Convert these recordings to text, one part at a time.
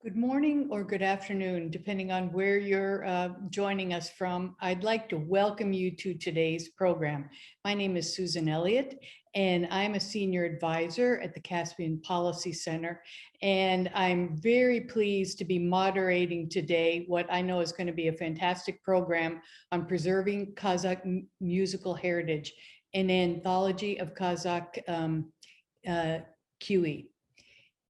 Good morning or good afternoon, depending on where you're joining us from. I'd like to welcome you to today's program. My name is Sьюзан Эллиот, and I'm a senior advisor at the Caspian Policy Center. And I'm very pleased to be moderating today what I know is going to be a fantastic program on preserving Kazakh musical heritage, an anthology of Kazakh QE.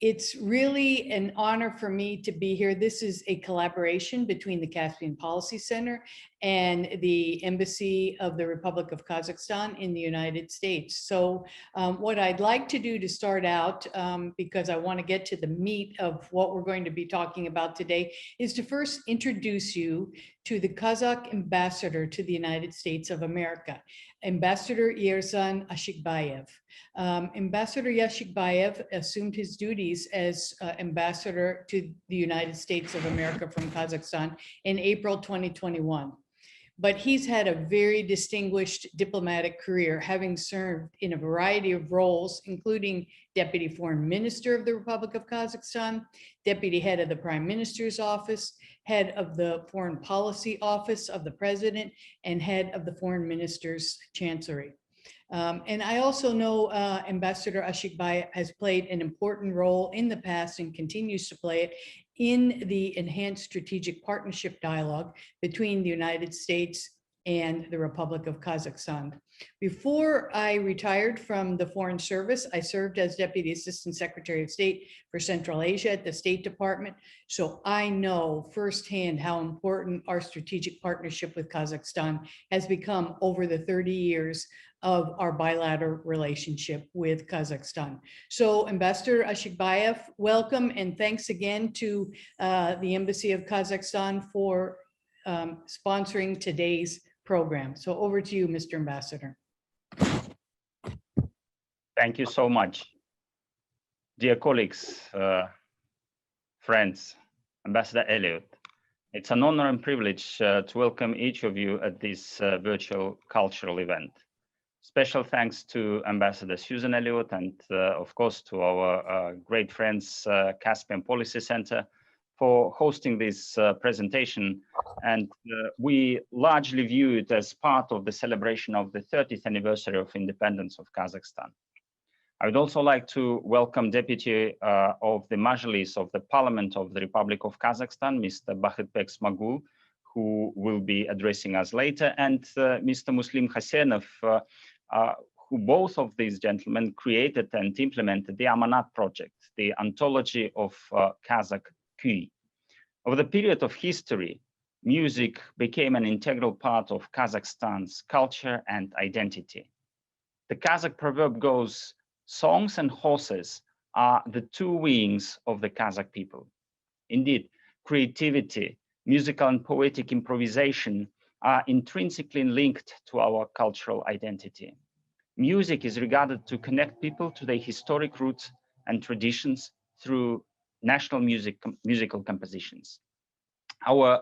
It's really an honor for me to be here. This is a collaboration between the Caspian Policy Center and the Embassy of the Republic of Kazakhstan in the United States. So what I'd like to do to start out, because I want to get to the meat of what we're going to be talking about today, is to first introduce you to the Kazakh ambassador to the United States of America, Ambassador Ержаном Ашикбаевым. Ambassador Ashikbayev assumed his duties as ambassador to the United States of America from Kazakhstan in April 2021. But he's had a very distinguished diplomatic career, having served in a variety of roles, including Deputy Foreign Minister of the Republic of Kazakhstan, Deputy Head of the Prime Minister's Office, Head of the Foreign Policy Office of the President, and Head of the Foreign Minister's Chancellery. And I also know Ambassador Ashikbayev has played an important role in the past and continues to play it in the enhanced strategic partnership dialogue between the United States and the Republic of Kazakhstan. Before I retired from the Foreign Service, I served as Deputy Assistant Secretary of State for Central Asia at the State Department. So I know firsthand how important our strategic partnership with Kazakhstan has become over the 30 years of our bilateral relationship with Kazakhstan. So Ambassador Ashikbayev, welcome, and thanks again to the Embassy of Kazakhstan for sponsoring today's program. So over to you, Mr. Ambassador. Thank you so much. Dear colleagues, friends, Ambassador Elliot, it's an honor and privilege to welcome each of you at this virtual cultural event. Special thanks to Ambassador Sьюзан Эллиот and of course to our great friends Caspian Policy Center for hosting this presentation. And we largely view it as part of the celebration of the 30th anniversary of independence of Kazakhstan. I would also like to welcome Deputy of the Majlis of the Parliament of the Republic of Kazakhstan, Mr. Bahitbek Smagul, who will be addressing us later, and Mr. Mуслимом Хасеновым, who both of these gentlemen created and implemented the Amанат project, the anthology of Kazakh QE. Over the period of history, music became an integral part of Kazakhstan's culture and identity. The Kazakh proverb goes, songs and horses are the two wings of the Kazakh people. Indeed, creativity, musical and poetic improvisation are intrinsically linked to our cultural identity. Music is regarded to connect people to their historic roots and traditions through national musical compositions. Our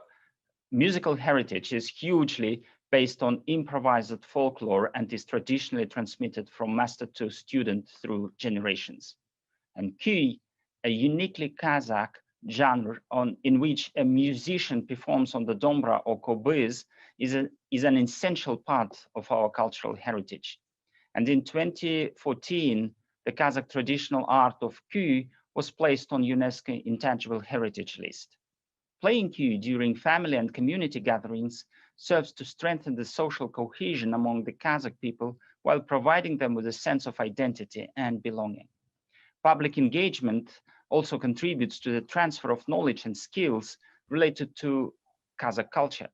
musical heritage is hugely based on improvised folklore and is traditionally transmitted from master to student through generations. And QE, a uniquely Kazakh genre in which a musician performs on the dombra or kobyz, is an essential part of our cultural heritage. And in 2014, the Kazakh traditional art of QE was placed on UNESCO Intangible Heritage List. Playing QE during family and community gatherings serves to strengthen the social cohesion among the Kazakh people while providing them with a sense of identity and belonging. Public engagement also contributes to the transfer of knowledge and skills related to Kazakh culture.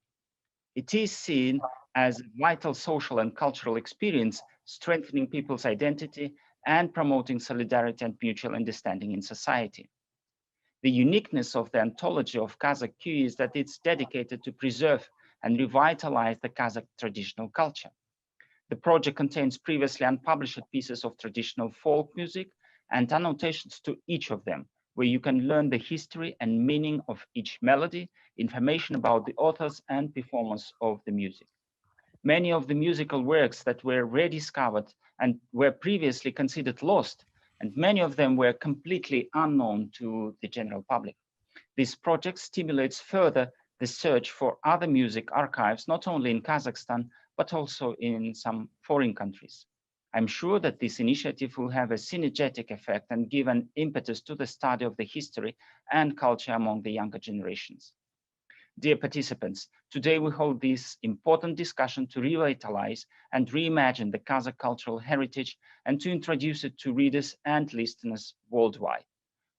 It is seen as a vital social and cultural experience, strengthening people's identity and promoting solidarity and mutual understanding in society. The uniqueness of the anthology of Kazakh QE is that it's dedicated to preserve and revitalize the Kazakh traditional culture. The project contains previously unpublished pieces of traditional folk music and annotations to each of them, where you can learn the history and meaning of each melody, information about the authors and performers of the music. Many of the musical works that were rediscovered and were previously considered lost, and many of them were completely unknown to the general public. This project stimulates further the search for other music archives, not only in Kazakhstan, but also in some foreign countries. I'm sure that this initiative will have a synergetic effect and give an impetus to the study of the history and culture among the younger generations. Dear participants, today we hold this important discussion to revitalize and reimagine the Kazakh cultural heritage and to introduce it to readers and listeners worldwide.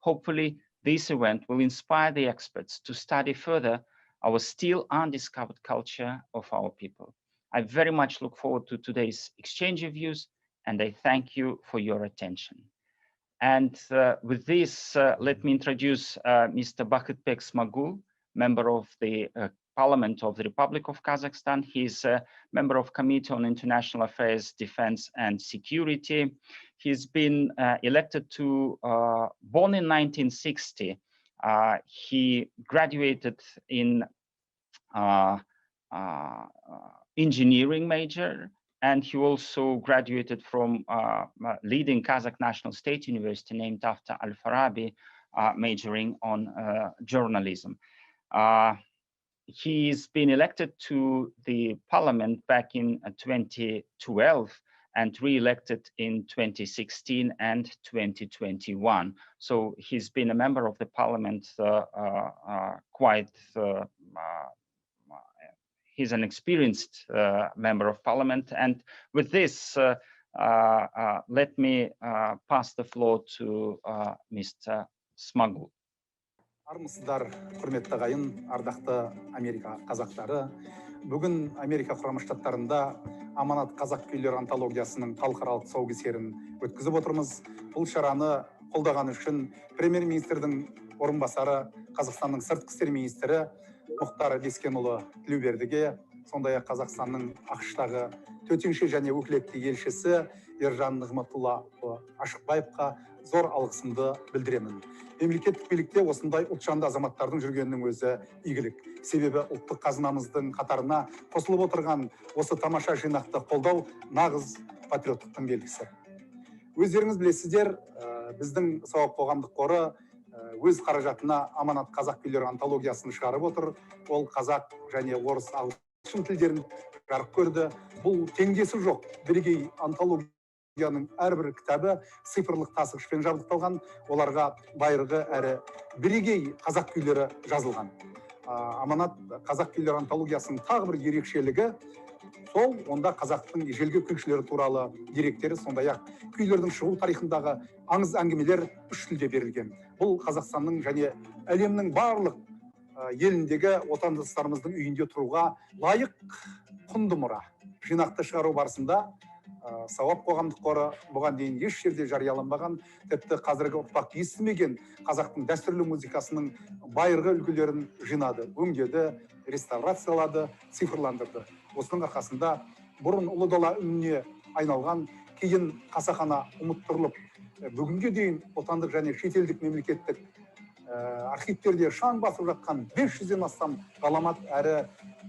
Hopefully, this event will inspire the experts to study further our still undiscovered culture of our people. I very much look forward to today's exchange of views, and I thank you for your attention. And with this, let me introduce Mr. Bakhtbek Smagul, member of the Parliament of the Republic of Kazakhstan. He's a member of Committee on International Affairs, Defense and Security. He's been elected to, born in 1960. He graduated in engineering major, and he also graduated from leading Kazakh National State University named after Al-Farabi, majoring on journalism. He's been elected to the parliament back in 2012 and re-elected in 2016 and 2021. So he's been a member of the parliament he's an experienced member of parliament. And with this, let me pass the floor to Mr. Smagul. Армысыздар, құрметті ағайын, ардақты Америка қазақтары. Бүгін Америка құрама штаттарында Аманат қазақ күйлері антологиясының халықаралық тұсаукесерін өткізіп отырмыз. Бұл шараны қолдаған үшін премьер-министрдің орынбасары, Қазақстанның сыртқы істер министрі Мұхтар Бескенұлы Тілеубердіге, сондай-ақ Қазақстанның ақш-тағы төтенше және өкілетті елшісі Ержаном Ашикбаевқа зор алғысымды білдіремін. Мемлекеттік билікте осындай ұлтжанды азаматтардың жүргенінің өзі игілік. Себебі ұлттық қазынамыздың қатарына қосылып отырған осы тамаша жинақты қолдау нағыз патриоттықтың белгісі. Өздеріңіз білесіздер, біздің сауап қоғамдық қоры өз қаражатына Аманат қазақ күйлері антологиясын шығарып отыр. Ол қазақ және орыс, ағылшын тілдерін жарық көрді. Бұл теңдесі жоқ бірегей антологияның әрбір кітабы цифрлық тасығышпен жабдықталған, оларға байырғы әрі бірегей қазақ күйлері жазылған. Аманат қазақ күйлері антологиясының тағы бір ерекшелігі сол, онда қазақтың ежелгі күйлшілері туралы деректері, сондай-ақ күйлердің шығу тарихындағы аңыз әңгімелер үш тілде берілген. Бұл Қазақстанның және әлемнің барлық еліндегі отандастарымыздың үйінде тұруға лайық құнды мұра. Жинақты шығару барысында сауап қоғамдық қоры бұған дейін еш жерде жарияланбаған, тіпті қазіргі ұрпақ естімеген қазақтың дәстүрлі музыкасының байырғы үлгілерін жинады, өңдеді, реставрациялады, цифрландырды. Осының арқасында бұрын ұлы дала үніне айналған, кейін қасақана ұмыттырылып, бүгінге дейін отандық және шетелдік мемлекеттік архивтерде шаң басып жатқан 500-ден астам ғаламат әрі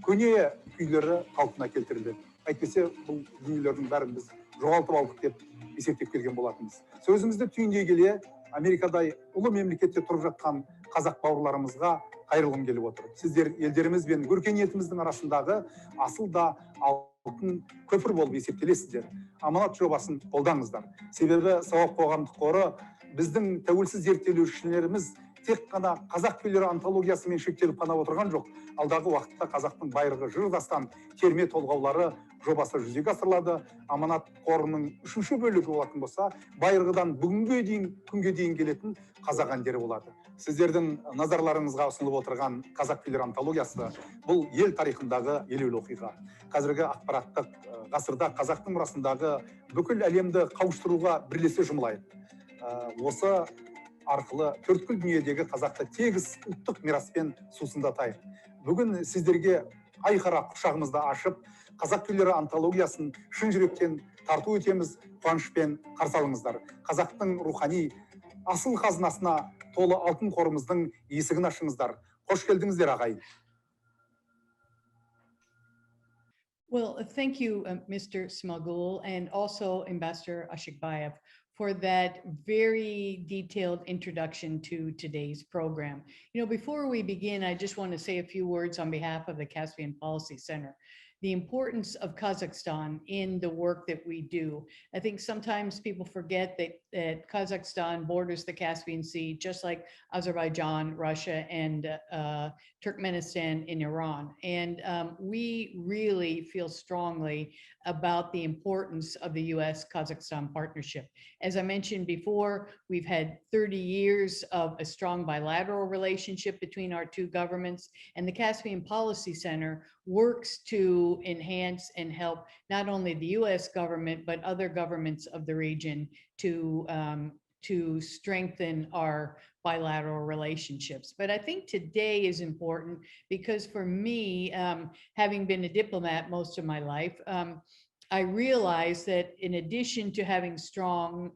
көне күйлері қалпына келтірілді. Әйтпесе, бұл дүниелердің бәрін біз жоғалтып алдық деп есептеп келген болатынбыз. Сөзімізді түйіндей келе, Америкадай ұлы мемлекетте тұрып жатқан қазақ бауырларымызға қайырылғым келіп отыр. Сіздер елдеріміз бен өркениетіміздің арасындағы асыл да алтын көпір болып есептелесіздер. Аманат жобасын қолдаңыздар. Себебі сауап қоғамдық қоры біздің тәуелсіз зерттелушілеріміз тек қана қазақ күйлері антологиясымен шектеліп қана отырған жоқ. Алдағы уақытта қазақтың байырғы жыр дастан терме толғаулары жобасы жүзеге асырылады. Аманат қорының 3-ші бөлігі болатын болса, байырғыдан күнге дейін келетін қазақ әндері болады. Сіздердің назарларыңызға ұсынылып отырған қазақ күйлері антологиясы бұл ел тарихындағы елеулі оқиға. Қазіргі ақпараттық ғасырда қазақтың мұрасындағы бүкіл әлемді қауыштыруға бірлесе жұмылайық. Осы арқылы төрткүл дүниедегі қазақты тегіс ұлттық мираспен сусындатайық. Бүгін сіздерге айқара құшағымызды ашып, қазақ күйлері антологиясын шын жүректен тарту етеміз, қуанышпен қарсы алыңыздар. Қазақтың рухани асыл қазынасына толы алтын қорымыздың есігін ашыңыздар. Қош келдіңіздер, ағайын. Well, thank you, Mr. Smagul, and also Ambassador Ashikbayev, for that very detailed introduction to today's program. You know, before we begin, I just want to say a few words on behalf of the Caspian Policy Center. The importance of Kazakhstan in the work that we do. I think sometimes people forget that Kazakhstan borders the Caspian Sea, just like Azerbaijan, Russia, and Turkmenistan in Iran. And we really feel strongly about the importance of the US-Kazakhstan partnership. As I mentioned before, we've had 30 years of a strong bilateral relationship between our two governments, and the Caspian Policy Center works to enhance and help not only the US government, but other governments of the region to strengthen our bilateral relationships. But I think today is important because for me, having been a diplomat most of my life, I realized that in addition to having strong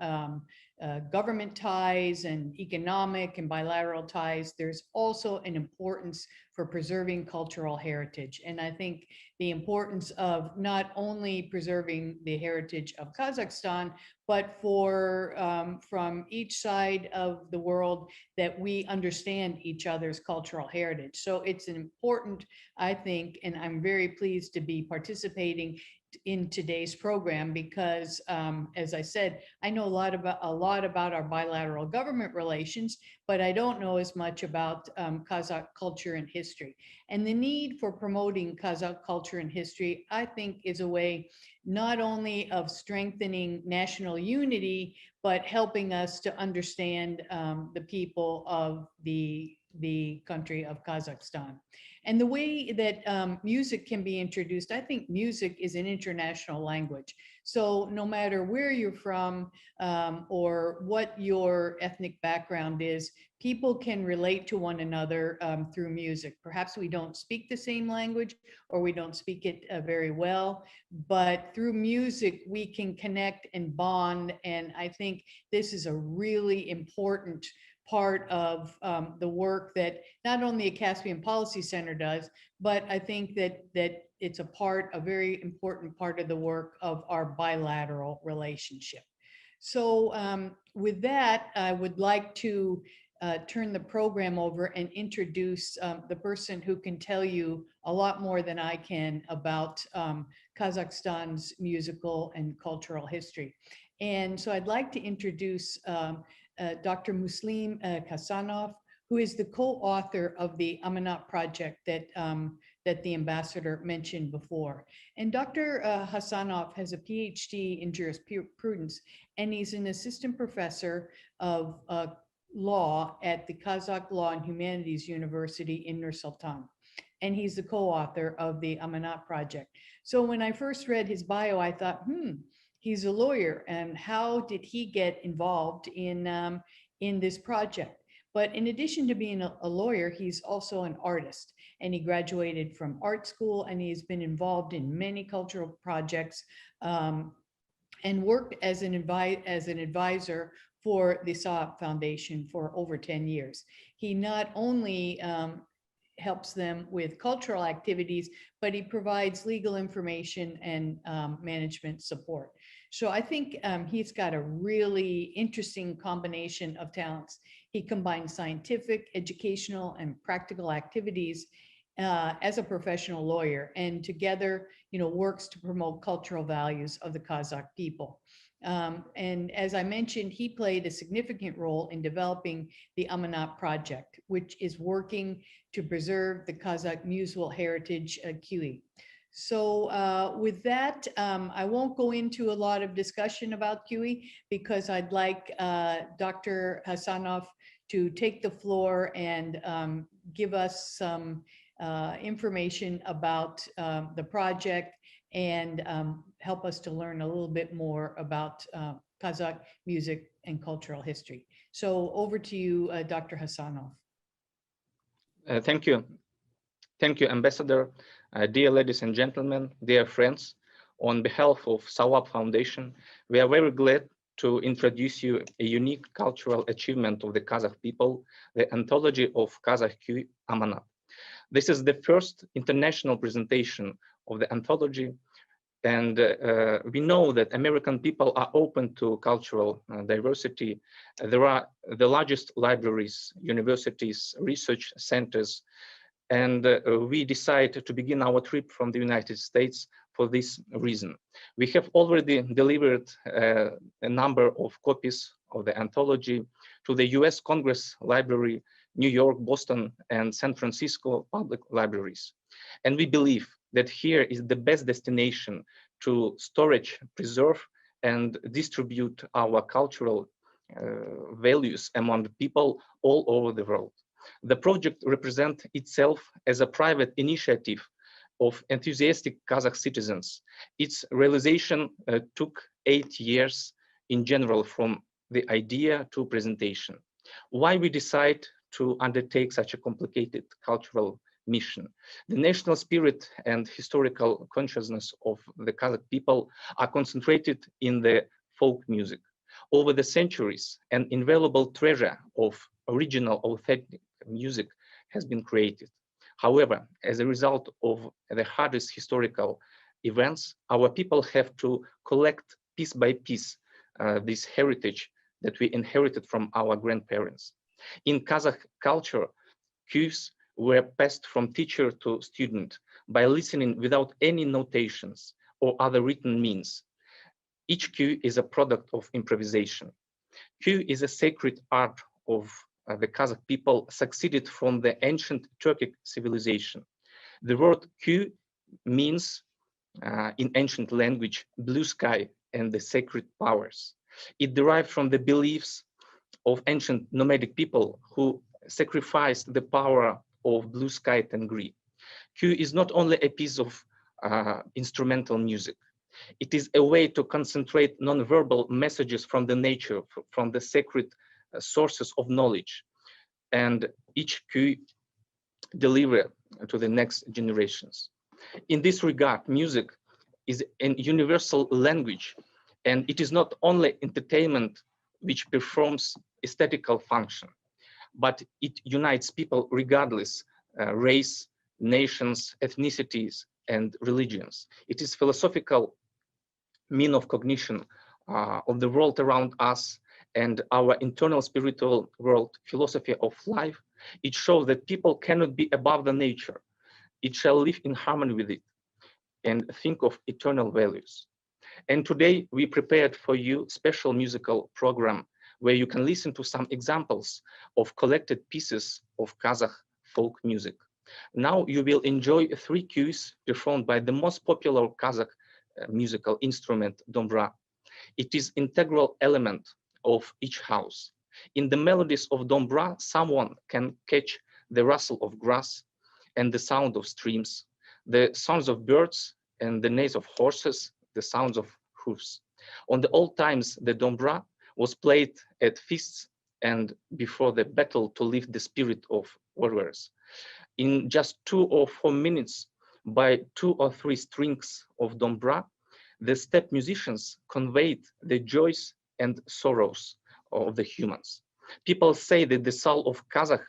government ties and economic and bilateral ties, there's also an importance for preserving cultural heritage. And I think the importance of not only preserving the heritage of Kazakhstan, but for from each side of the world that we understand each other's cultural heritage. So it's an important, I think, and I'm very pleased to be participating in today's program because, as I said, I know a lot about our bilateral government relations, but I don't know as much about Kazakh culture and history. And the need for promoting Kazakh culture and history, I think, is a way not only of strengthening national unity, but helping us to understand the people of the country of Kazakhstan. And the way that music can be introduced, I think music is an international language. So no matter where you're from or what your ethnic background is, people can relate to one another through music. Perhaps we don't speak the same language or we don't speak it very well, but through music, we can connect and bond. And I think this is a really important part of the work that not only a Caspian Policy Center does, but I think that it's a very important part of the work of our bilateral relationship. So with that, I would like to turn the program over and introduce the person who can tell you a lot more than I can about Kazakhstan's musical and cultural history. And so I'd like to introduce Dr. Mustlim Hasanov, who is the co-author of the Amanat project that the ambassador mentioned before. And Dr. Hasanov has a PhD in jurisprudence, and he's an assistant professor of law at the Kazakh Law and Humanities University in Nur-Sultan. And he's the co-author of the Amanat project. So when I first read his bio, I thought, he's a lawyer, and how did he get involved in this project? But in addition to being a lawyer, he's also an artist, and he graduated from art school, and he's been involved in many cultural projects and worked as an advisor for the Saab Foundation for over 10 years. He not only helps them with cultural activities, but he provides legal information and management support. So I think he's got a really interesting combination of talents. He combines scientific, educational, and practical activities as a professional lawyer, and together, works to promote cultural values of the Kazakh people. And as I mentioned, he played a significant role in developing the Amanat project, which is working to preserve the Kazakh musical heritage, Kюй. So with that, I won't go into a lot of discussion about Kюй because I'd like Dr. Hasanov to take the floor and give us some information about the project and help us to learn a little bit more about Kazakh music and cultural history. So over to you, Dr. Hasanov. Thank you. Thank you, Ambassador. Dear ladies and gentlemen, dear friends, on behalf of Saab Foundation, we are very glad to introduce you a unique cultural achievement of the Kazakh people, the anthology of Kazakh Kюй Amanat. This is the first international presentation of the anthology, And we know that American people are open to cultural diversity. There are the largest libraries, universities, research centers, and we decided to begin our trip from the United States for this reason. We have already delivered a number of copies of the anthology to the US Congress Library, New York, Boston, and San Francisco public libraries. And we believe that here is the best destination to storage, preserve, and distribute our cultural values among people all over the world. The project represents itself as a private initiative of enthusiastic Kazakh citizens. Its realization took 8 years in general, from the idea to presentation. Why we decide to undertake such a complicated cultural mission? The national spirit and historical consciousness of the Kazakh people are concentrated in the folk music. Over the centuries, an invaluable treasure of original authentic music has been created. However, as a result of the hardest historical events, our people have to collect piece by piece this heritage that we inherited from our grandparents. In Kazakh culture, cues were passed from teacher to student by listening without any notations or other written means. Each cue is a product of improvisation. Cue is a sacred art of the Kazakh people, succeeded from the ancient Turkic civilization. The word cue means, in ancient language, blue sky and the sacred powers. It derived from the beliefs of ancient nomadic people who sacrificed the power of blue sky Tengri. Cue is not only a piece of instrumental music. It is a way to concentrate non-verbal messages from the nature, from the sacred sources of knowledge, and each cue deliver to the next generations. In this regard, music is a universal language, and it is not only entertainment which performs aesthetical function, but it unites people regardless race, nations, ethnicities, and religions. It is philosophical mean of cognition of the world around us and our internal spiritual world, philosophy of life. It shows that people cannot be above the nature. It shall live in harmony with it and think of eternal values. And today we prepared for you special musical program where you can listen to some examples of collected pieces of Kazakh folk music. Now you will enjoy 3 cues performed by the most popular Kazakh musical instrument, dombra. It is integral element of each house. In the melodies of dombra, someone can catch the rustle of grass and the sound of streams, the sounds of birds and the neighs of horses, the sounds of hoofs. On the old times, the dombra was played at feasts and before the battle to lift the spirit of warriors. In just 2 or 4 minutes, by 2 or 3 strings of dombra, the steppe musicians conveyed the joys and sorrows of the humans. People say that the soul of Kazakh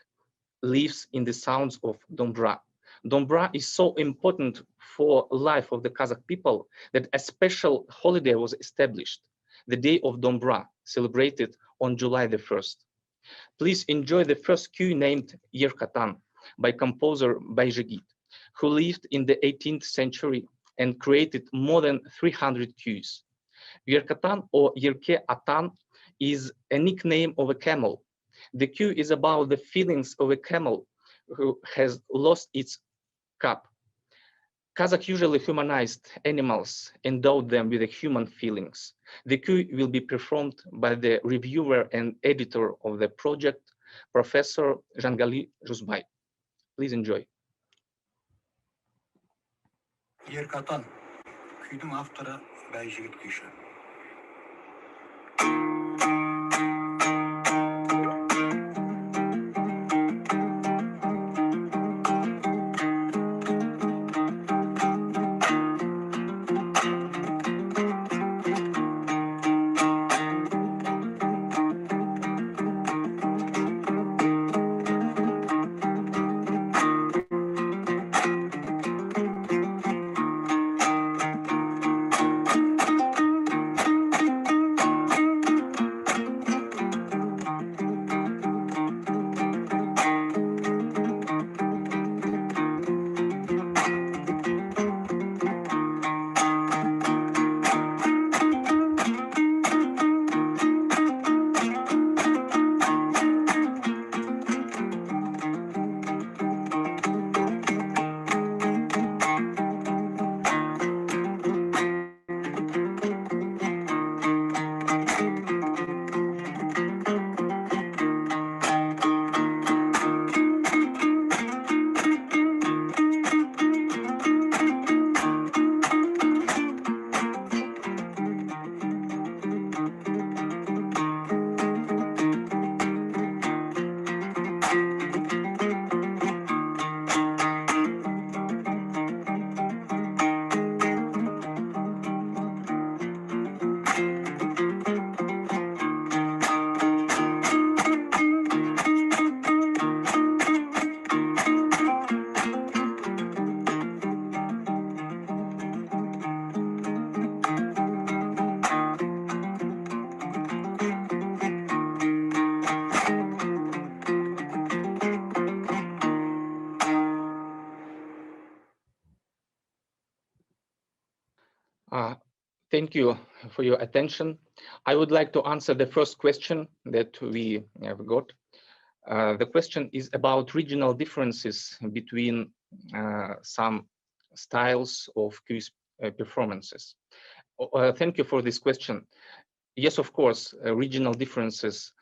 lives in the sounds of dombra. Dombra is so important for life of the Kazakh people that a special holiday was established, the Day of Dombra, celebrated on July the 1st. Please enjoy the first cue named Yerkatan by composer Bayjegit, who lived in the 18th century and created more than 300 cues. Yerkatan or Yerke Atan is a nickname of a camel. The cue is about the feelings of a camel who has lost its cup. Kazakh usually humanized animals, endowed them with the human feelings. The cue will be performed by the reviewer and editor of the project, Professor Jangali Juzbay. Please enjoy. Yerkatan, kuyдің авторы Байжігіт күйші. Thank you for your attention. I would like to answer the first question that we have got. The question is about regional differences between some styles of quiz performances. Thank you for this question. Yes, of course, regional differences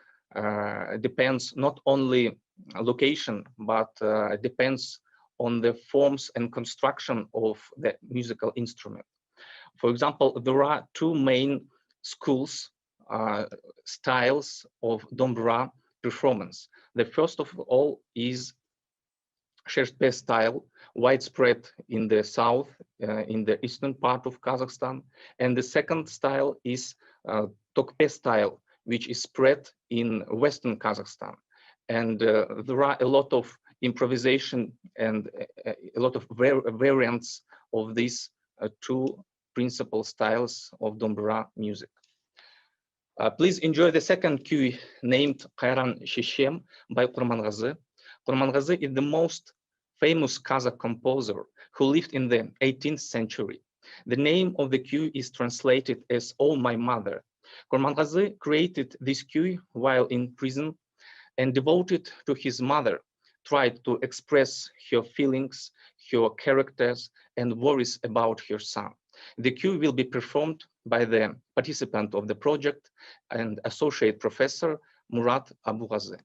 depends not only location, but depends on the forms and construction of the musical instrument. For example, there are two main schools, styles of dombra performance. The first of all is Sherpe style, widespread in the south, in the eastern part of Kazakhstan. And the second style is Tokpe style, which is spread in western Kazakhstan. And there are a lot of improvisation and a lot of variants of these two principal styles of dombra music. Please enjoy the second cue named Kairan Shishem by Kurmangazy. Kurmangazy is the most famous Kazakh composer who lived in the 18th century. The name of the cue is translated as "Oh My Mother." Kurmangazy created this cue while in prison and devoted to his mother, tried to express her feelings, her characters, and worries about her son. The cue will be performed by the participant of the project and associate professor Murat Abugazı.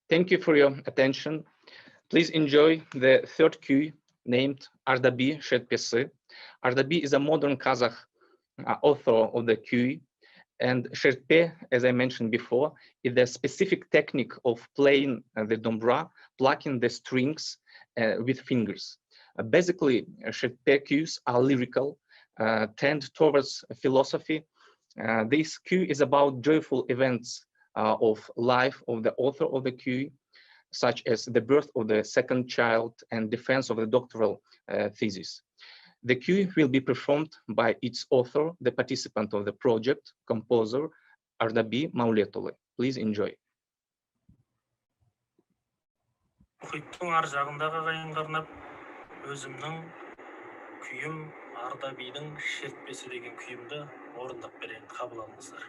Thank you for your attention. Please enjoy the third cue named Ardabi Sherpesi. Ardabi is a modern Kazakh author of the cue, and Sherpe, as I mentioned before, is a specific technique of playing the dombra, plucking the strings with fingers. Basically, Sherpe cues are lyrical, tend towards philosophy. This cue is about joyful events of life of the author of the cue, such as the birth of the second child and defense of the doctoral thesis. The cue will be performed by its author, the participant of the project, composer Ardabi Mauletulы. Please enjoy. Мұхиттың ар жағындағы ағайынға арнап, өзімнің күйім Ардабидің шертпесі деген күйімді орындап берейін, қабыл алыңыздар.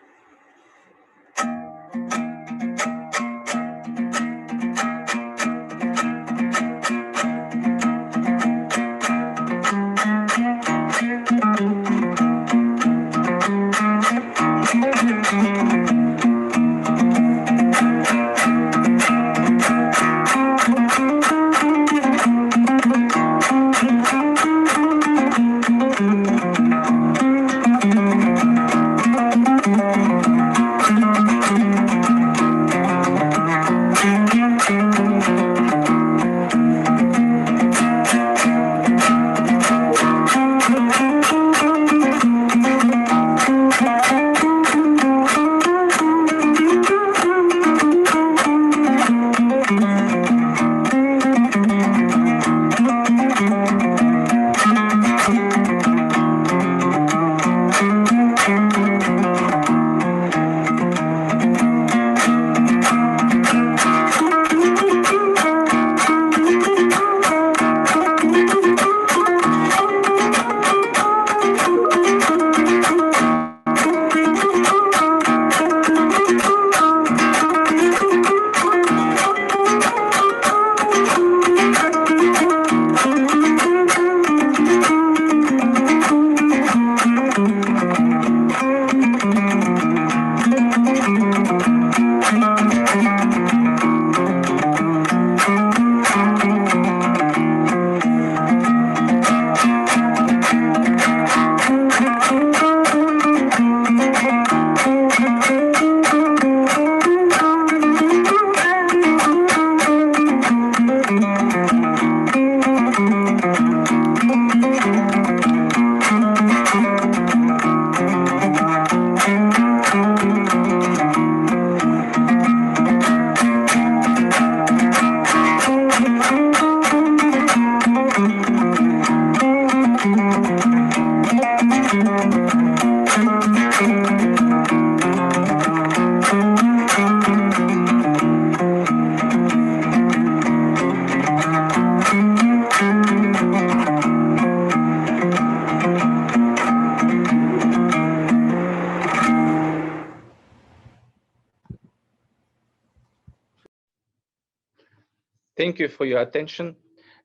Thank you for your attention.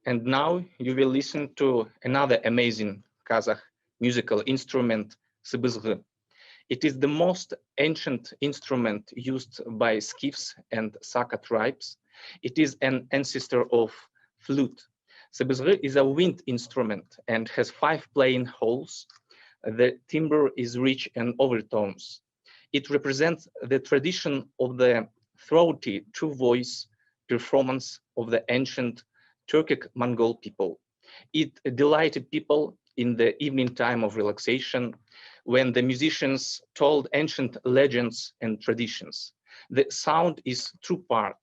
And now you will listen to another amazing Kazakh musical instrument, сыбызғы. It is the most ancient instrument used by Skiffs and Saka tribes. It is an ancestor of flute. Сыбызғы is a wind instrument and has 5 playing holes. The timbre is rich in overtones. It represents the tradition of the throaty true voice performance of the ancient Turkic Mongol people. It delighted people in the evening time of relaxation when the musicians told ancient legends and traditions. The sound is two-part.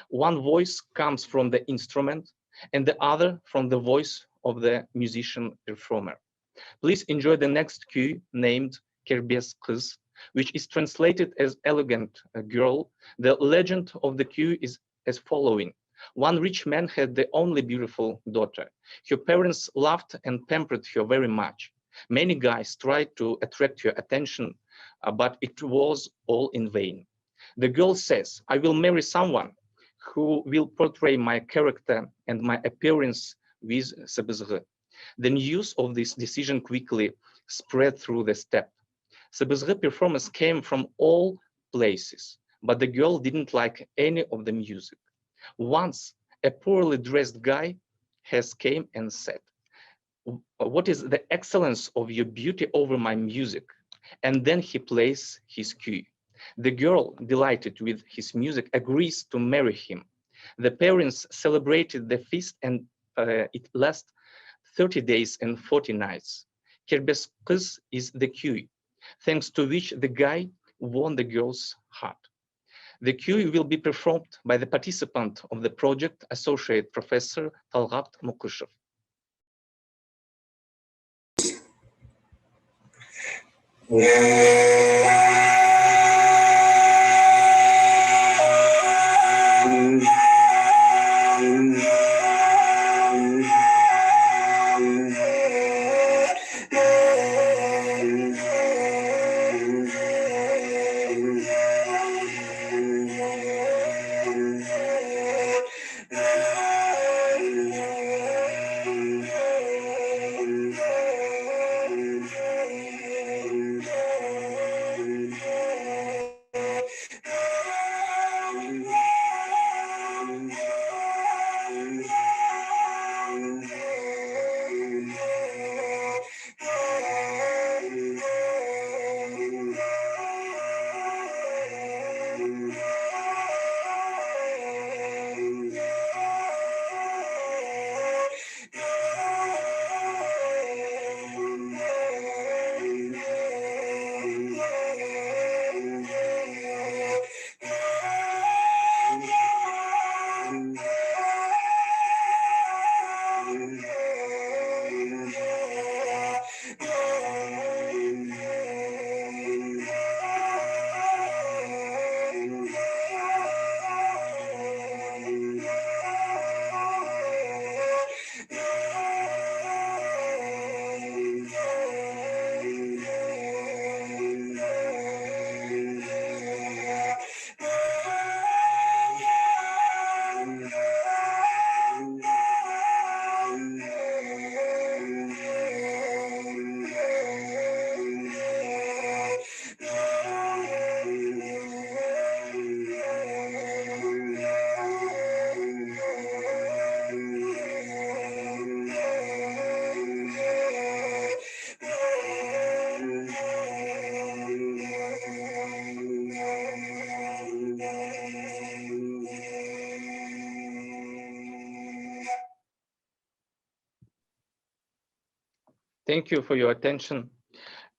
One voice comes from the instrument and the other from the voice of the musician performer. Please enjoy the next cue named Kerbes Kız, which is translated as elegant girl. The legend of the cue is as following. One rich man had the only beautiful daughter. Her parents loved and pampered her very much. Many guys tried to attract her attention, but it was all in vain. The girl says, I will marry someone who will portray my character and my appearance with сыбызғы. The news of this decision quickly spread through the steppe. Сыбызғы performers came from all places, but the girl didn't like any of the music. Once, a poorly dressed guy has came and said, what is the excellence of your beauty over my music? And then he plays his cue. The girl, delighted with his music, agrees to marry him. The parents celebrated the feast and it lasts 30 days and 40 nights. Kerbes Kız is the cue, thanks to which the guy won the girl's heart. The cue will be performed by the participant of the project, Associate Professor Talgат Mukышев. Thank you for your attention.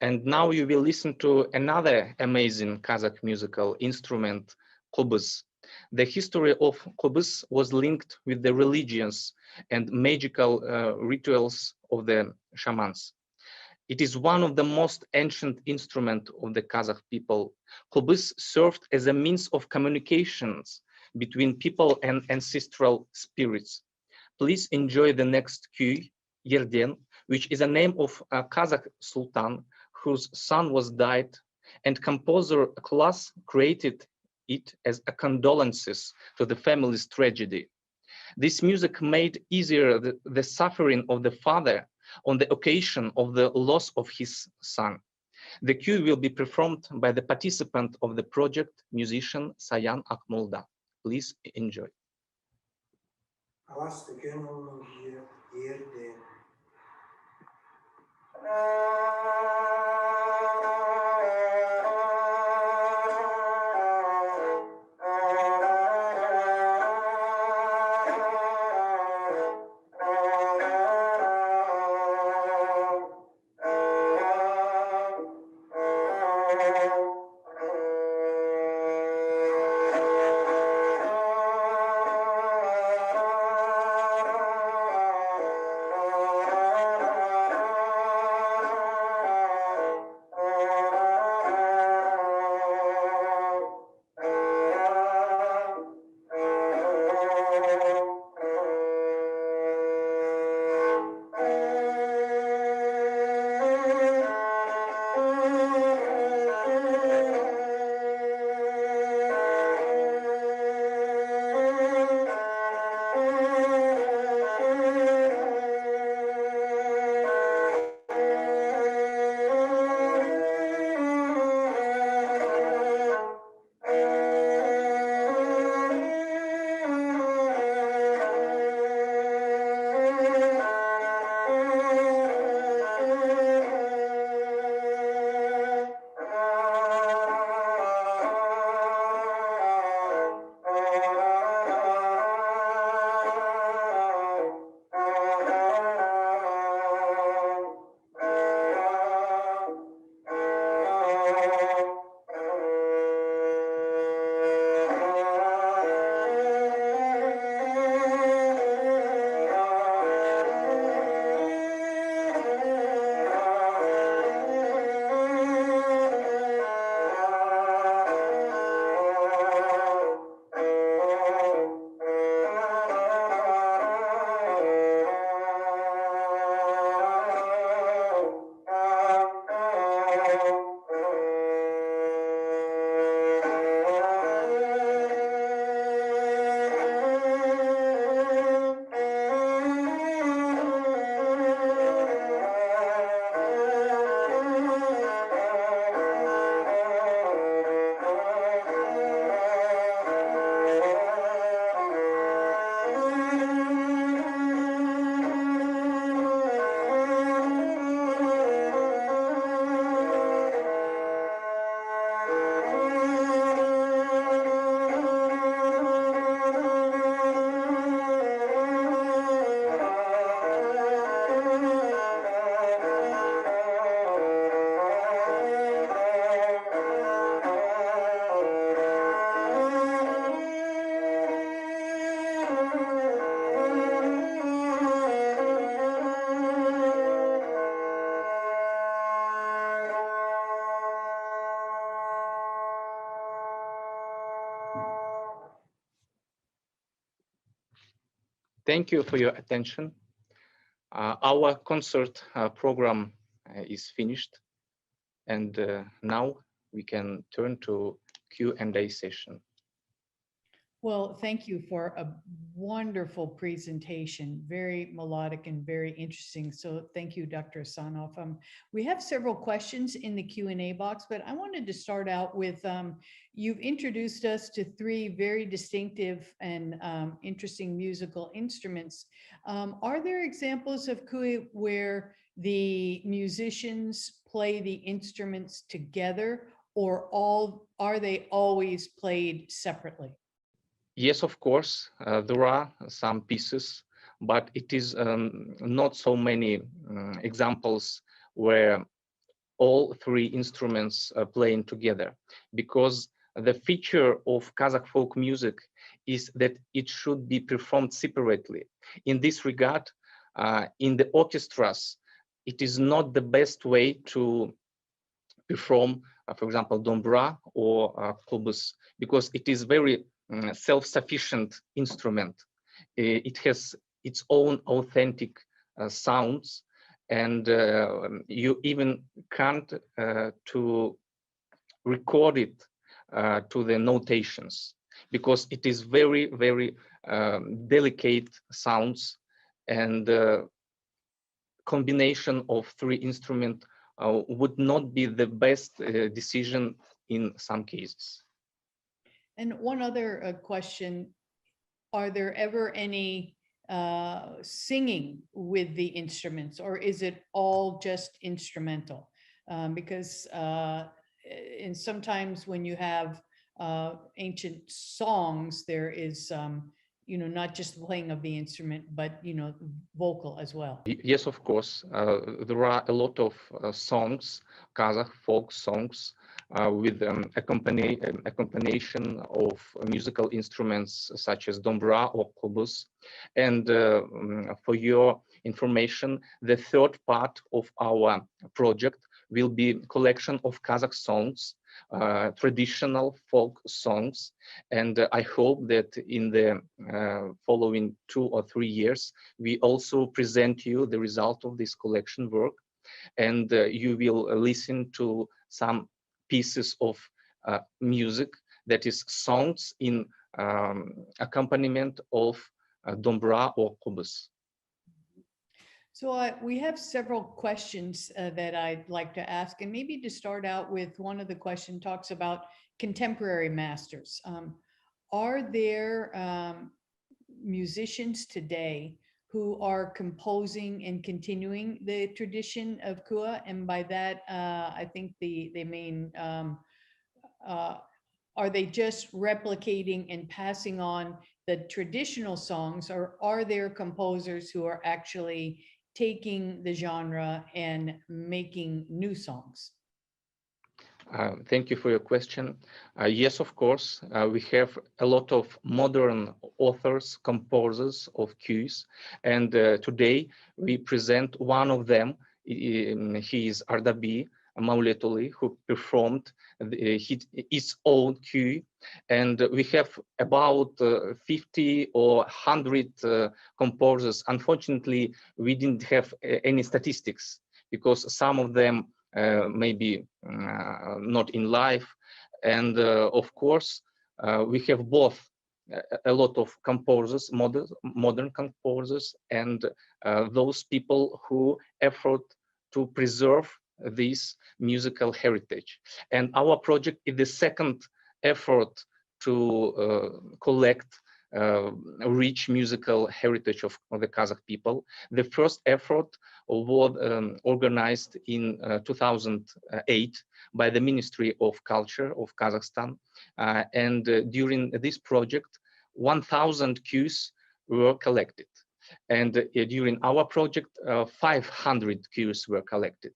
And now you will listen to another amazing Kazakh musical instrument, qobuz. The history of qobuz was linked with the religions and magical rituals of the shamans. It is one of the most ancient instruments of the Kazakh people. Qobuz served as a means of communications between people and ancestral spirits. Please enjoy the next cue, Yerden, which is a name of a Kazakh sultan whose son was died, and composer class created it as a condolences to the family's tragedy. This music made easier the suffering of the father on the occasion of the loss of his son. The cue will be performed by the participant of the project, musician Sаян Акмолда. Please enjoy. Thank you for your attention. Our concert program is finished, and now we can turn to Q&A session. Well, thank you for a wonderful presentation, very melodic and very interesting. So thank you, Dr. Asanov. We have several questions in the Q&A box, but I wanted to start out with, you've introduced us to three very distinctive and interesting musical instruments. Are there examples of kui where the musicians play the instruments together, or are they always played separately? Yes, of course, there are some pieces, but it is not so many examples where all three instruments are playing together, because the feature of Kazakh folk music is that it should be performed separately. In this regard, in the orchestras, it is not the best way to perform, for example, dombra or kubus, because it is very self-sufficient instrument. It has its own authentic sounds, and you even can't to record it to the notations. because it is very, very delicate sounds, and combination of 3 instruments would not be the best decision in some cases. And one other question, are there ever any singing with the instruments, or is it all just instrumental? Because and sometimes when you have ancient songs, there is you know, not just playing of the instrument, but you know, vocal as well. Yes, of course. There are a lot of songs, Kazakh folk songs, with accompaniation of musical instruments such as dombra or qobuz. And for your information, the 3rd part of our project will be collection of Kazakh songs, traditional folk songs, and I hope that in the following 2 or 3 years we also present you the result of this collection work, and you will listen to some pieces of music, that is songs in accompaniment of dombra or qobuz. So we have several questions that I'd like to ask, and maybe to start out with, one of the question talks about contemporary masters. Are there musicians today who are composing and continuing the tradition of kua? And by that, I think they mean, are they just replicating and passing on the traditional songs, or are there composers who are actually taking the genre and making new songs? Thank you for your question. Yes, of course, we have a lot of modern authors, composers of cues, and today we present one of them. He is Ardabi Mauletulы, who performed his own cue, and we have about 50 or 100 composers. Unfortunately, we didn't have any statistics because some of them maybe not in life, and of course we have both a lot of composers, modern composers, and those people who effort to preserve this musical heritage. And our project is the second effort to collect rich musical heritage of the Kazakh people. The first effort was organized in 2008 by the Ministry of Culture of Kazakhstan, and during this project 1,000 cues were collected, and during our project 500 cues were collected.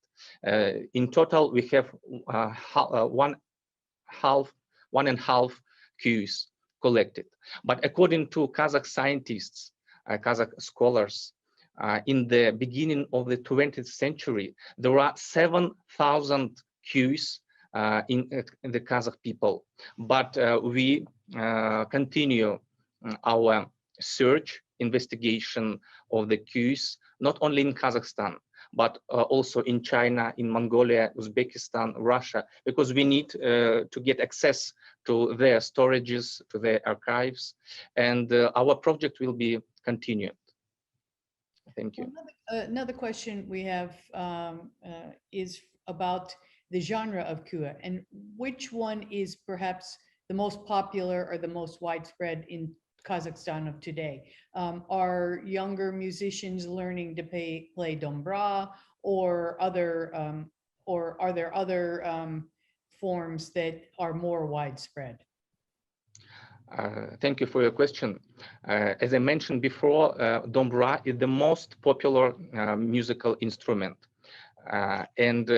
In total we have 1.5 cues collected. But according to Kazakh scientists, Kazakh scholars, in the beginning of the 20th century, there are 7,000 cues in the Kazakh people. But we continue our search, investigation of the cues, not only in Kazakhstan, but also in China, in Mongolia, Uzbekistan, Russia, because we need to get access to their storages, to their archives, and our project will be continued. Thank you. Another question we have is about the genre of kua, and which one is perhaps the most popular or the most widespread in Kazakhstan of today? Are younger musicians learning to play dombra, or are there other forms that are more widespread? Thank you for your question. As I mentioned before, dombra is the most popular musical instrument. And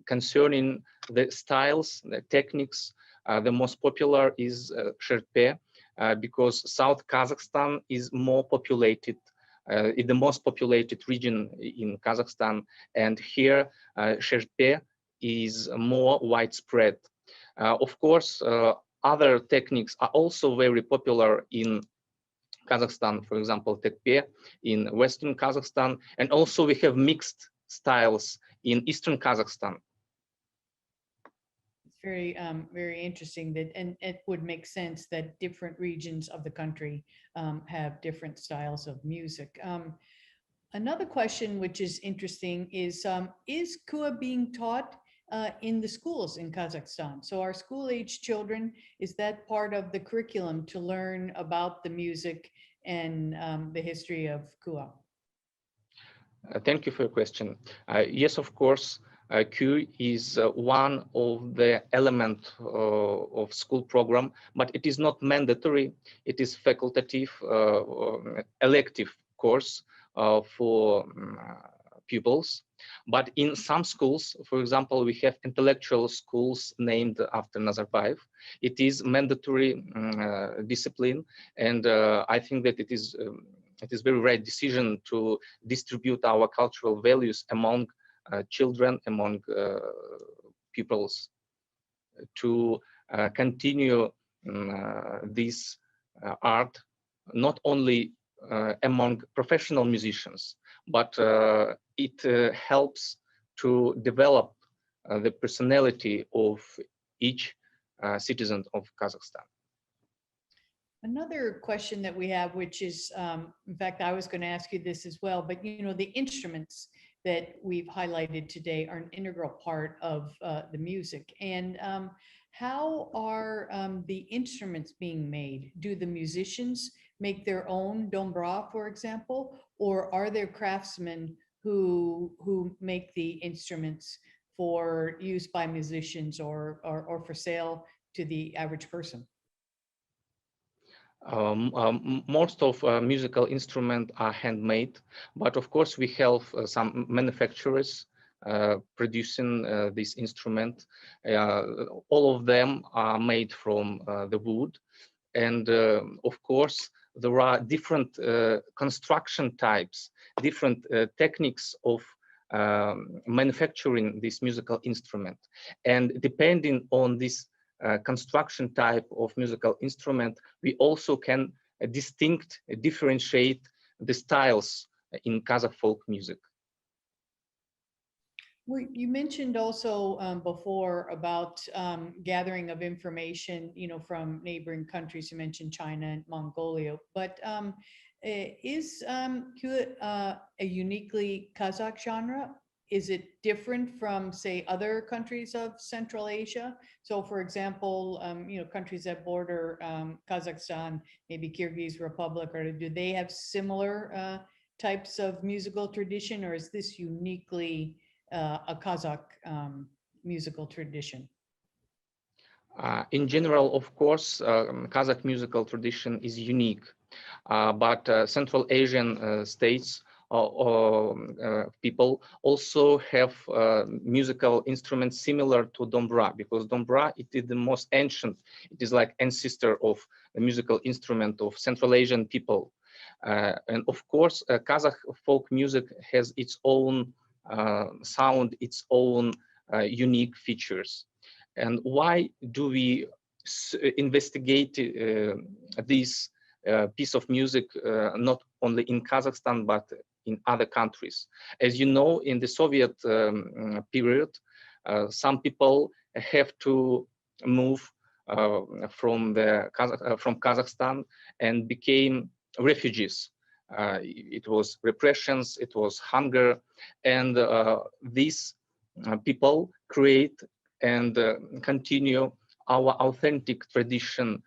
concerning the styles, the techniques, the most popular is sherpe, because South Kazakhstan is more populated, is the most populated region in Kazakhstan, and here sherpe is more widespread. Of course, other techniques are also very popular in Kazakhstan, for example, tekpe in Western Kazakhstan, and also we have mixed styles in Eastern Kazakhstan. very, very interesting that, and it would make sense that different regions of the country have different styles of music. Another question which is interesting is Kua being taught in the schools in Kazakhstan? So our school-age children, is that part of the curriculum to learn about the music and the history of Kua? Thank you for your question. Yes, of course, Q is one of the elements of school program, but it is not mandatory. It is facultative, elective course for pupils. But in some schools, for example, we have intellectual schools named after Nazarbayev. It is mandatory discipline, and I think that it is very right decision to distribute our cultural values among children, among pupils, to continue this art, not only among professional musicians, but it helps to develop the personality of each citizen of Kazakhstan. Another question that we have, which is, in fact, I was going to ask you this as well, but you know, the instruments that we've highlighted today are an integral part of the music. And how are the instruments being made? Do the musicians make their own dombra, for example, or are there craftsmen who make the instruments for use by musicians or for sale to the average person? Most of musical instruments are handmade, but of course we have some manufacturers producing this instrument. All of them are made from the wood, and of course there are different construction types, different techniques of manufacturing this musical instrument, and depending on this construction type of musical instrument, we also can differentiate the styles in Kazakh folk music. Well, you mentioned also before about gathering of information, you know, from neighboring countries. You mentioned China and Mongolia, but is a uniquely Kazakh genre? Is it different from, say, other countries of Central Asia? So, for example, you know, countries that border Kazakhstan, maybe Kyrgyz Republic, or do they have similar types of musical tradition, or is this uniquely a Kazakh musical tradition? In general, of course, Kazakh musical tradition is unique, but Central Asian states people also have musical instruments similar to dombra, because dombra, it is the most ancient, it is like ancestor of the musical instrument of Central Asian people. And of course, Kazakh folk music has its own sound, its own unique features. And why do we investigate this piece of music not only in Kazakhstan, but in other countries? As you know, in the Soviet period, some people have to move from Kazakhstan and became refugees. It was repressions, it was hunger, and these people create and continue our authentic tradition,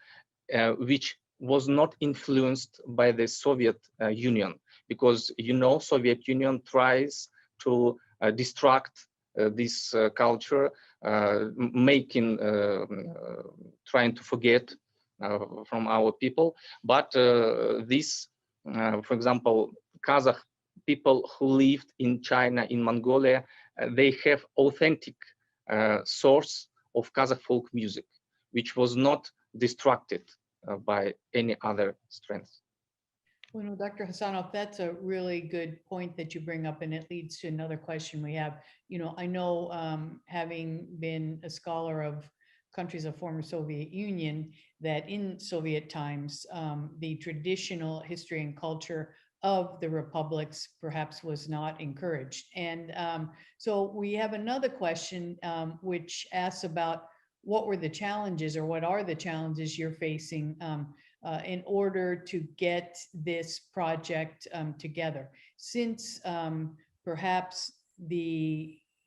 which was not influenced by the Soviet Union, because, you know, Soviet Union tries to distract this culture, trying to forget from our people. But this, for example, Kazakh people who lived in China, in Mongolia, they have authentic source of Kazakh folk music, which was not distracted by any other strength. Well, no, Dr. Hasanov, that's a really good point that you bring up, and it leads to another question we have. You know, I know, having been a scholar of countries of former Soviet Union, that in Soviet times, the traditional history and culture of the republics perhaps was not encouraged. And so we have another question which asks about what were the challenges, or what are the challenges you're facing in order to get this project together? Since perhaps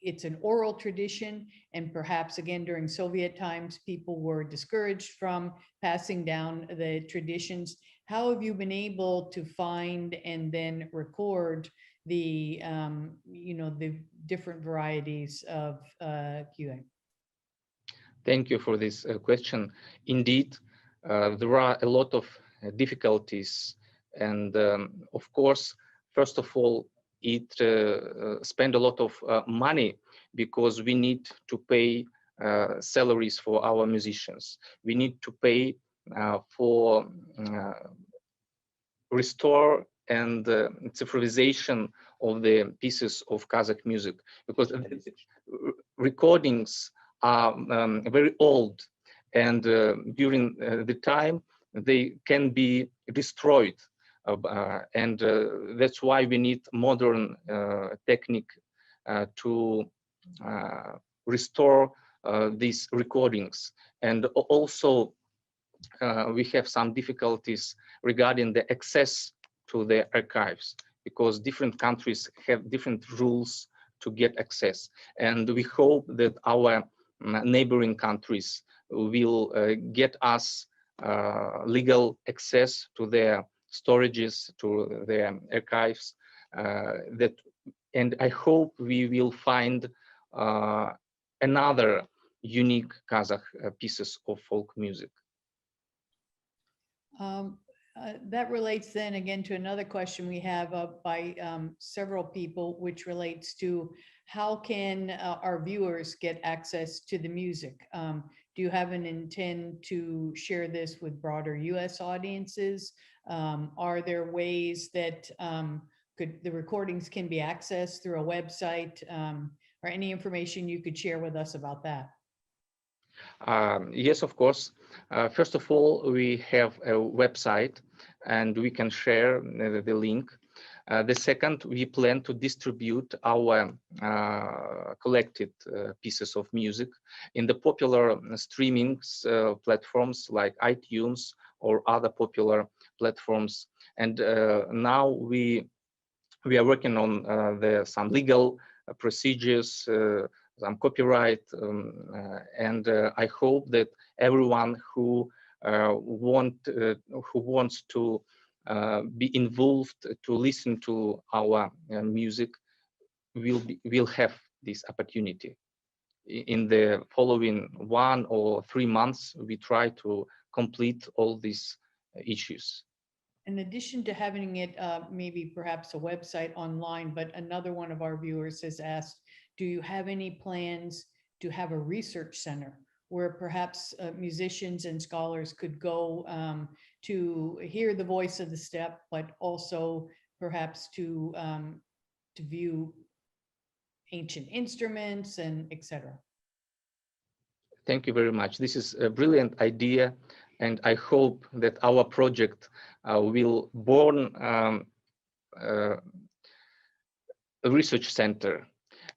it's an oral tradition, and perhaps again during Soviet times, people were discouraged from passing down the traditions. How have you been able to find and then record the the different varieties of queuing? Thank you for this question. Indeed, there are a lot of difficulties, and of course, first of all, it spend a lot of money, because we need to pay salaries for our musicians. We need to pay for restore and civilization of the pieces of Kazakh music, because recordings are very old, and during the time they can be destroyed. And that's why we need modern technique to restore these recordings. And also we have some difficulties regarding the access to the archives, because different countries have different rules to get access. And we hope that our neighboring countries will get us legal access to their storages, to their archives, and I hope we will find another unique Kazakh pieces of folk music. That relates then again to another question we have by several people, which relates to how can our viewers get access to the music? Do you have an intent to share this with broader US audiences? Are there ways that the recordings can be accessed through a website, or any information you could share with us about that? Yes, of course. First of all, we have a website, and we can share the link. The second, we plan to distribute our collected pieces of music in the popular streaming platforms like iTunes or other popular platforms. And now we are working on some legal procedures, some copyright, and I hope that everyone who wants to be involved to listen to our music will have this opportunity. In the following 1 or 3 months, we try to complete all these issues. In addition to having it maybe perhaps a website online, but another one of our viewers has asked, do you have any plans to have a research center where perhaps musicians and scholars could go to hear the voice of the steppe, but also perhaps to view ancient instruments and etc.? Thank you very much. This is a brilliant idea, and I hope that our project will born a research center.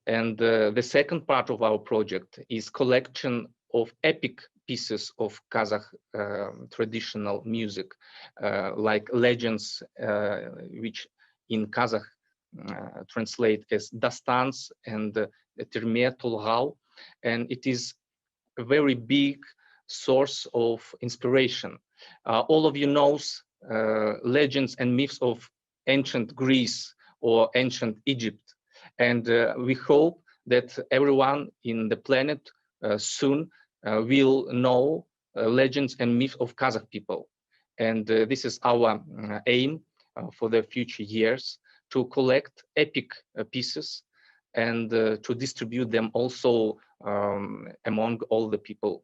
And the second part of our project is collection of epic pieces of Kazakh traditional music, like legends, which in Kazakh translate as dastans and terme tulgau, and it is a very big source of inspiration. All of you knows legends and myths of ancient Greece or ancient Egypt, and we hope that everyone in the planet soon will know legends and myths of Kazakh people. And this is our aim for the future years, to collect epic pieces and to distribute them also among all the people.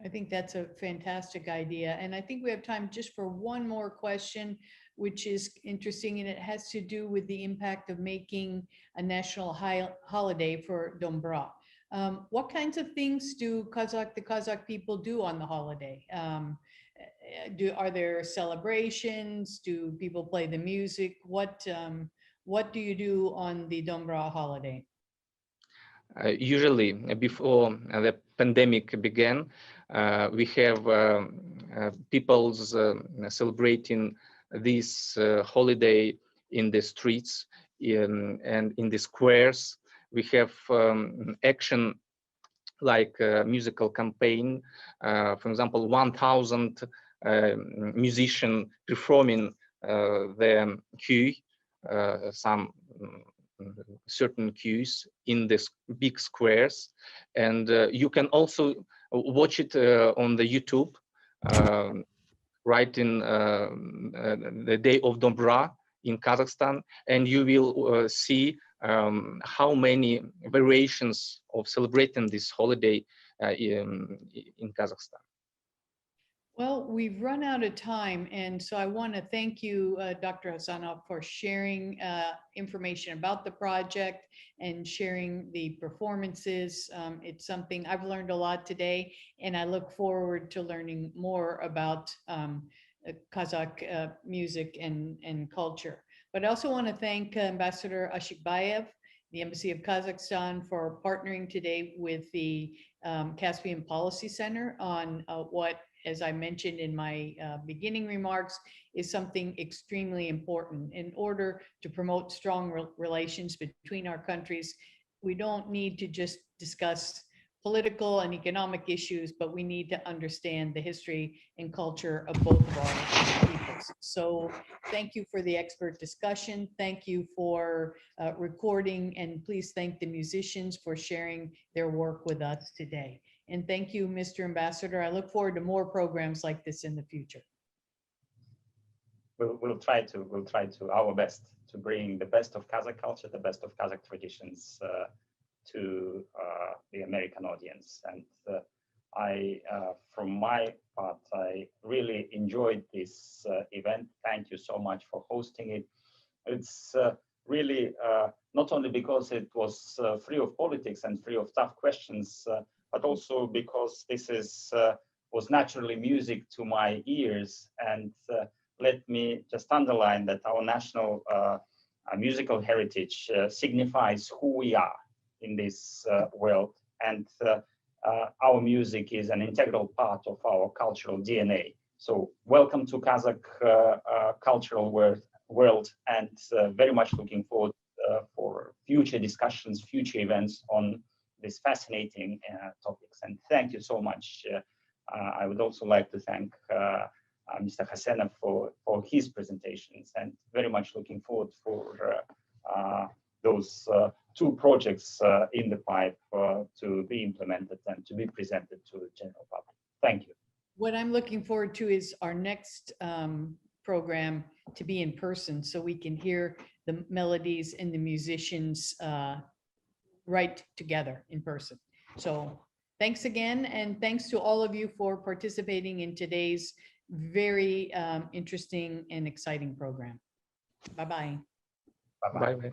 I think that's a fantastic idea. And I think we have time just for one more question, which is interesting, and it has to do with the impact of making a national holiday for Dombra. What kinds of things do the Kazakh people do on the holiday? Are there celebrations? Do people play the music? What do you do on the Dombra holiday? usually before the pandemic began, we have people's celebrating this holiday in the streets and in the squares. We have action like a musical campaign, for example, 1,000 musicians performing the cue, some certain cues in the big squares, and you can also watch it on the YouTube, right in the Day of Dobra in Kazakhstan, and you will see how many variations of celebrating this holiday in Kazakhstan. Well, we've run out of time, and so I want to thank you, Dr. Hasanov, for sharing information about the project and sharing the performances. It's something I've learned a lot today, and I look forward to learning more about Kazakh music and culture. But I also want to thank Ambassador Ashikbayev, the Embassy of Kazakhstan, for partnering today with the Caspian Policy Center on what, as I mentioned in my beginning remarks, is something extremely important. In order to promote strong relations between our countries, we don't need to just discuss political and economic issues, but we need to understand the history and culture of both of our peoples. So thank you for the expert discussion. Thank you for recording, and please thank the musicians for sharing their work with us today. And thank you, Mr. Ambassador. I look forward to more programs like this in the future. We'll try to our best to bring the best of Kazakh culture, the best of Kazakh traditions to the American audience. And from my part, I really enjoyed this event. Thank you so much for hosting it. It's really not only because it was free of politics and free of tough questions, but also because this was naturally music to my ears. And let me just underline that our national musical heritage signifies who we are in this world. And our music is an integral part of our cultural DNA. So welcome to Kazakh cultural world, and very much looking forward for future discussions, future events on these fascinating topics. And thank you so much. I would also like to thank Mr. Hasenov for his presentations, and very much looking forward for those two projects in the pipe to be implemented and to be presented to the general public. Thank you. What I'm looking forward to is our next program to be in person, so we can hear the melodies and the musicians right together in person. So thanks again, and thanks to all of you for participating in today's very interesting and exciting program. Bye-bye. Bye-bye. Bye-bye.